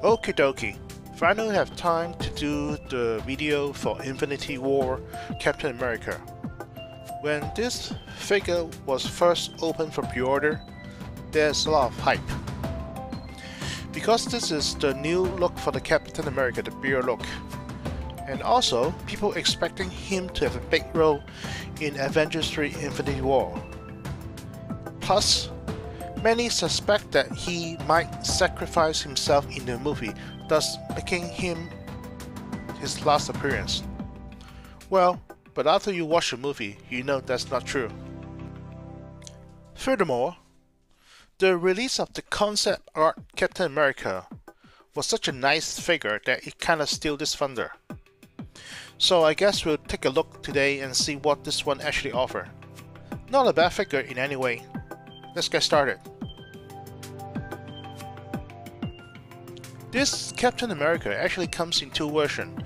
Okie dokie, finally have time to do the video for Infinity War Captain America. When this figure was first opened for pre-order, there's a lot of hype. Because this is the new look for the Captain America, the beard look. And also, people expecting him to have a big role in Avengers 3 Infinity War. Plus, many suspect that he might sacrifice himself in the movie, thus making him his last appearance. Well, but after you watch the movie, you know that's not true. Furthermore, the release of the concept art Captain America was such a nice figure that it kinda stole this thunder. So I guess we'll take a look today and see what this one actually offers. Not a bad figure in any way. Let's get started. This Captain America actually comes in two versions.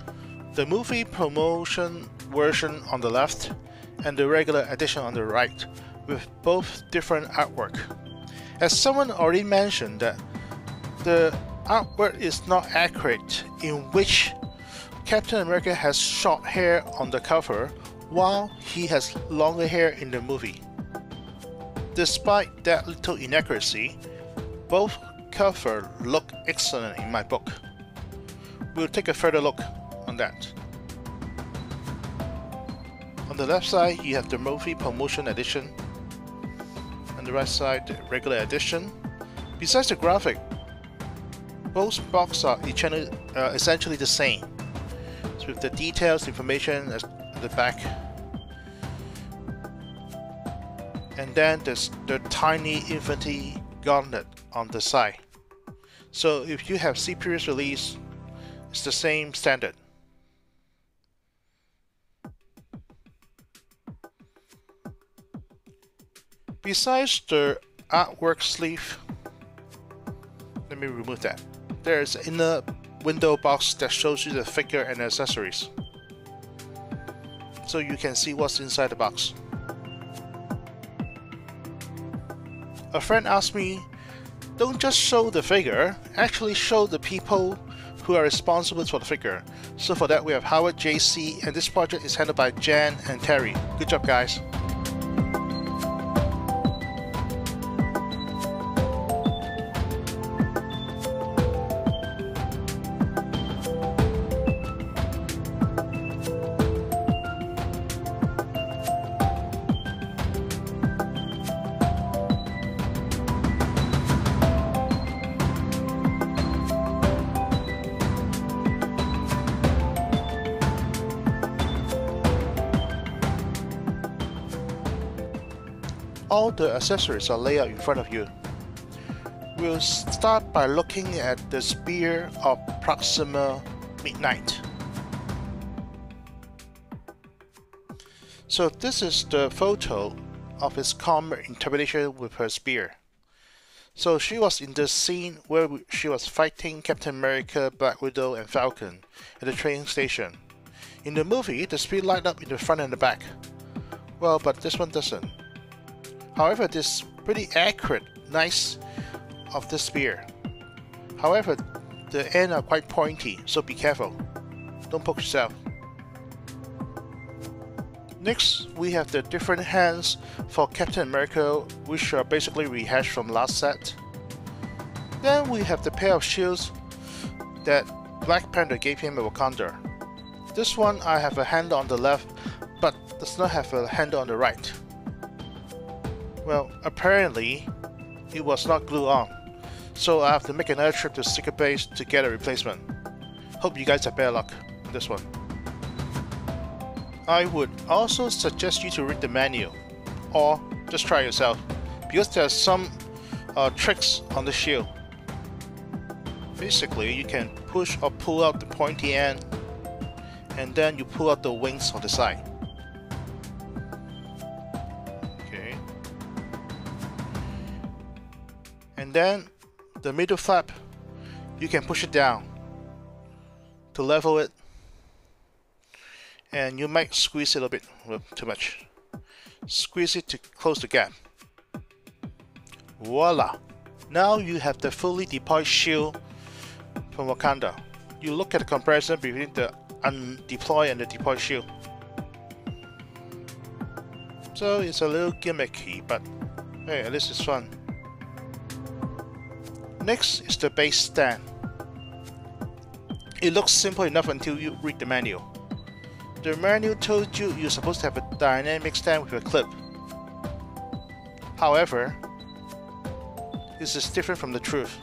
The movie promotion version on the left and the regular edition on the right, with both different artwork. As someone already mentioned that the artwork is not accurate, in which Captain America has short hair on the cover while he has longer hair in the movie. Despite that little inaccuracy, both covers look excellent in my book. We'll take a further look on that. On the left side, you have the movie promotion edition. On the right side, the regular edition. Besides the graphic, both boxes are essentially the same, so with the details, information at the back. And then there's the tiny Infinity Gauntlet on the side. So if you have seen previous release, it's the same standard. Besides the artwork sleeve, let me remove that. There's an inner window box that shows you the figure and accessories, so you can see what's inside the box. A friend asked me, don't just show the figure, actually show the people who are responsible for the figure. So for that we have Howard, JC, and this project is handled by Jan and Terry. Good job, guys. All the accessories are laid out in front of you. We'll start by looking at the spear of Proxima Midnight. So this is the photo of his combat interpretation with her spear. So she was in the scene where she was fighting Captain America, Black Widow, and Falcon at the train station. In the movie, the spear light up in the front and the back. Well, but this one doesn't. However, it is pretty accurate, nice of the spear. However, the ends are quite pointy, so be careful. Don't poke yourself. Next, we have the different hands for Captain America, which are basically rehashed from last set. Then we have the pair of shields that Black Panther gave him at Wakanda. This one I have a handle on the left, but does not have a handle on the right. Well, apparently it was not glued on, so I have to make another trip to Secret Base to get a replacement. Hope you guys have better luck on this one. I would also suggest you to read the manual, or just try yourself, because there are some tricks on the shield. Basically, you can push or pull out the pointy end, and then you pull out the wings on the side. And then the middle flap, you can push it down to level it, and you might squeeze it a bit too much. Squeeze it to close the gap. Voila! Now you have the fully deployed shield from Wakanda. You look at the comparison between the undeployed and the deployed shield. So it's a little gimmicky, but hey, at least it's fun. Next is the base stand. It looks simple enough until you read the manual. The manual told you you're supposed to have a dynamic stand with a clip. However, this is different from the truth.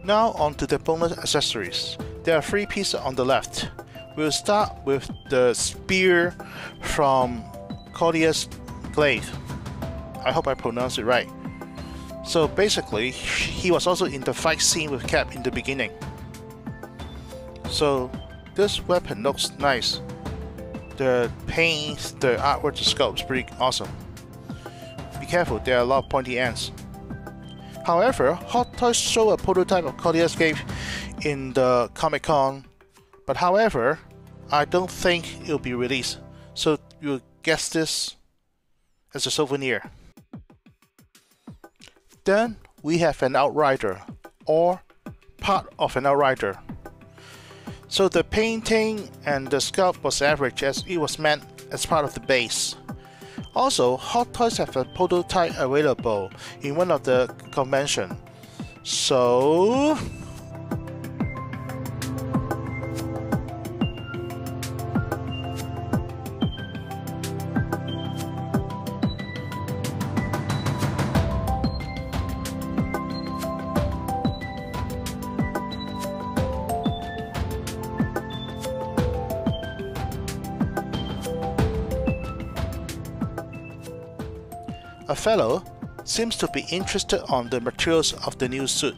Now on to the bonus accessories. There are 3 pieces on the left. We'll start with the spear from Claudius Glaive. I hope I pronounced it right. So basically, he was also in the fight scene with Cap in the beginning. So this weapon looks nice. The paint, the artwork, the sculpt is pretty awesome. Be careful, there are a lot of pointy ends. However, Hot Toys showed a prototype of Claudius Glaive in the Comic-Con, but however, I don't think it'll be released, so you'll guess this as a souvenir. Then we have an Outrider, or part of an Outrider. So the painting and the sculpt was average as it was meant as part of the base. Also, Hot Toys have a prototype available in one of the convention. So a fellow seems to be interested on the materials of the new suit.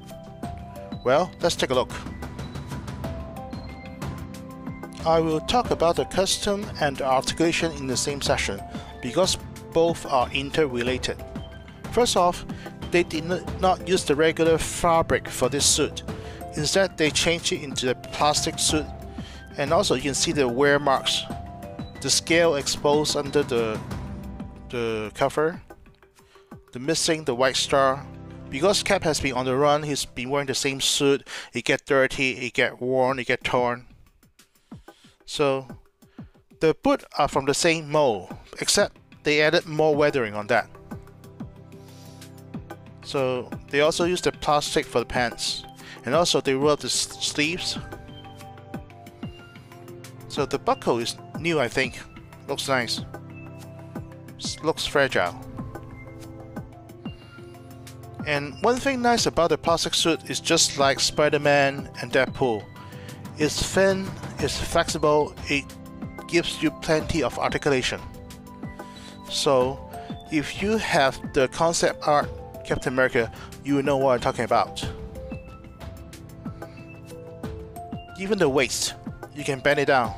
Well, let's take a look. I will talk about the custom and the articulation in the same session because both are interrelated. First off, they did not use the regular fabric for this suit. Instead, they changed it into a plastic suit, and also you can see the wear marks, the scale exposed under the cover, the white star. Because Cap has been on the run, he's been wearing the same suit. It get dirty, it get worn, it get torn. So the boot are from the same mold, except they added more weathering on that. So they also used the plastic for the pants, and also they roll up the sleeves. So the buckle is new, I think. Looks nice. Looks fragile. And one thing nice about the plastic suit is just like Spider-Man and Deadpool. It's thin, it's flexible, it gives you plenty of articulation. So if you have the concept art Captain America, you will know what I'm talking about. Even the waist, you can bend it down.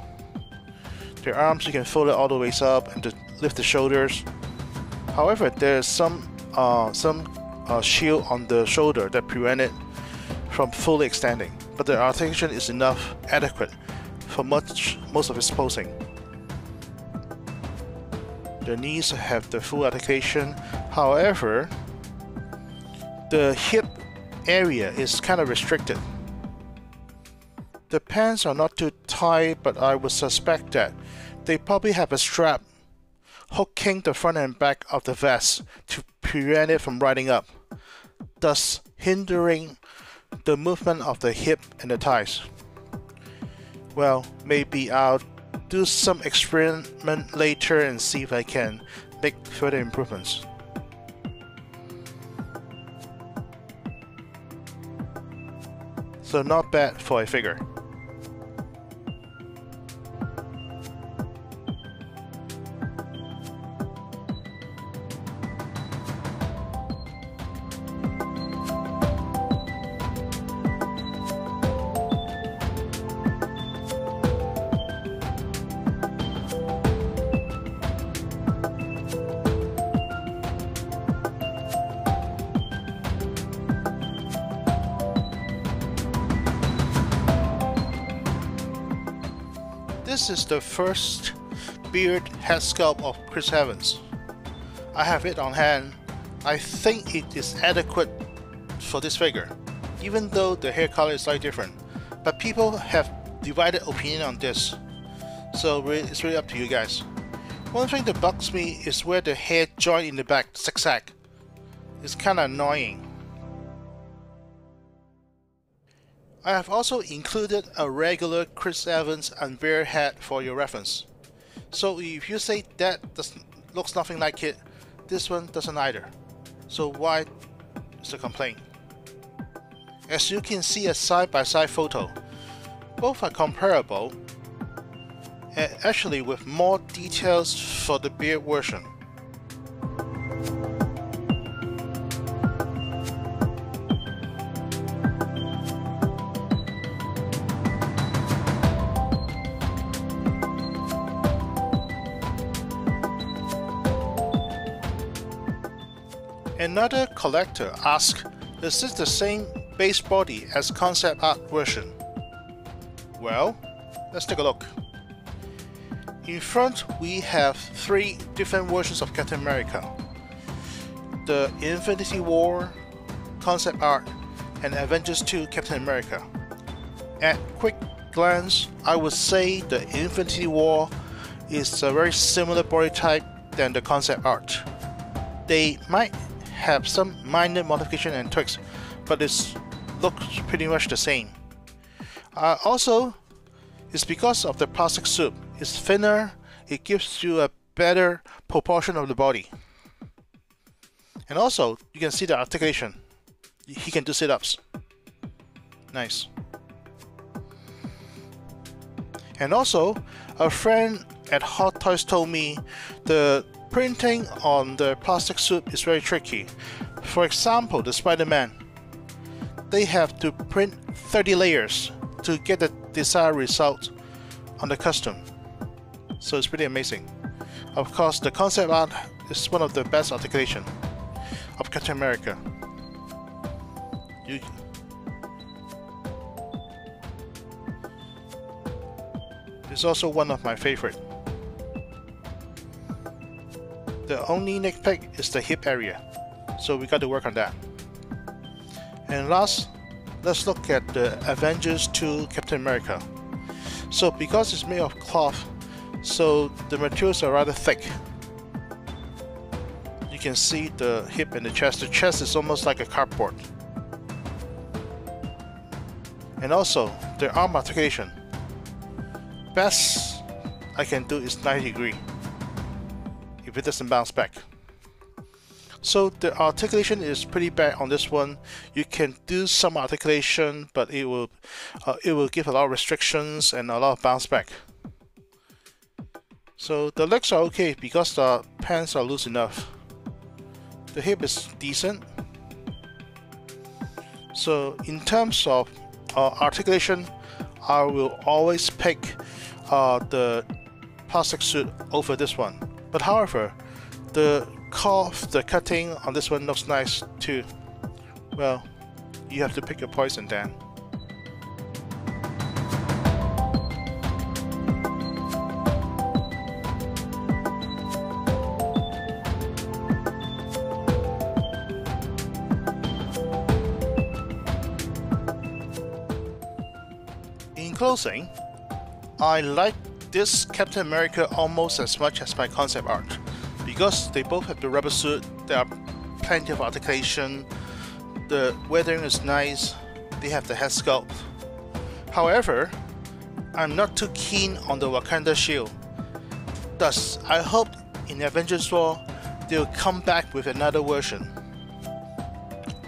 The arms, you can fold it all the way up and to lift the shoulders. However, there's some shield on the shoulder that prevent it from fully extending, but the articulation is adequate for most of its posing. The knees have the full articulation. However, the hip area is kind of restricted. The pants are not too tight, but I would suspect that they probably have a strap hooking the front and back of the vest to prevent it from riding up, thus hindering the movement of the hip and the thighs. Well, maybe I'll do some experiment later and see if I can make further improvements. So not bad for a figure. This is the first beard head sculpt of Chris Evans. I have it on hand. I think it is adequate for this figure, even though the hair color is slightly different. But people have divided opinion on this, so it's really up to you guys. One thing that bugs me is where the hair joint in the back zigzag. It's kinda annoying. I have also included a regular Chris Evans unveiled hat for your reference. So if you say that looks nothing like it, this one doesn't either. So why is the complaint? As you can see a side-by-side photo, both are comparable, and actually with more details for the beard version. Another collector asked, is this the same base body as concept art version? Well, let's take a look. In front we have 3 different versions of Captain America. The Infinity War, concept art, and Avengers 2 Captain America. At quick glance, I would say the Infinity War is a very similar body type than the concept art. They might have some minor modification and tweaks, but it looks pretty much the same. Also, it's because of the plastic suit. It's thinner, it gives you a better proportion of the body. And also, you can see the articulation. He can do sit-ups. Nice. And also, a friend at Hot Toys told me the printing on the plastic suit is very tricky. For example, the Spider-Man. They have to print 30 layers to get the desired result on the custom. So it's pretty amazing. Of course, the concept art is one of the best articulation of Captain America. It's also one of my favorite. The only nitpick is the hip area, so we got to work on that. And last, let's look at the Avengers 2 Captain America. So because it's made of cloth, so the materials are rather thick. You can see the hip and the chest. The chest is almost like a cardboard. And also, the arm articulation. Best I can do is 90 degree. If it doesn't bounce back. So the articulation is pretty bad on this one. You can do some articulation, but it will give a lot of restrictions and a lot of bounce back. So the legs are okay because the pants are loose enough. The hip is decent. So in terms of articulation, I will always pick the plastic suit over this one. But however, the cutting on this one looks nice too. Well, you have to pick your poison then. In closing, I like this Captain America almost as much as my concept art. Because they both have the rubber suit, there are plenty of articulation, the weathering is nice, they have the Headsculpt. However, I'm not too keen on the Wakanda shield. Thus, I hope in Avengers 4 they'll come back with another version.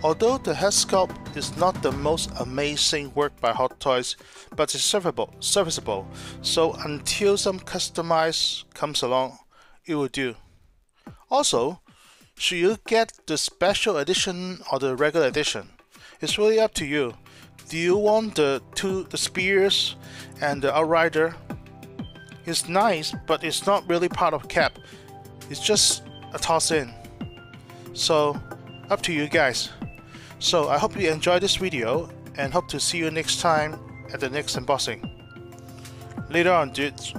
Although the Headsculpt is not the most amazing work by Hot Toys, but it's serviceable, so until some customized comes along, it will do. Also, should you get the special edition or the regular edition? It's really up to you. Do you want the spears and the Outrider? It's nice, but it's not really part of Cap. It's just a toss in. So, up to you guys. So I hope you enjoyed this video and hope to see you next time at the next unboxing. Later on, dudes.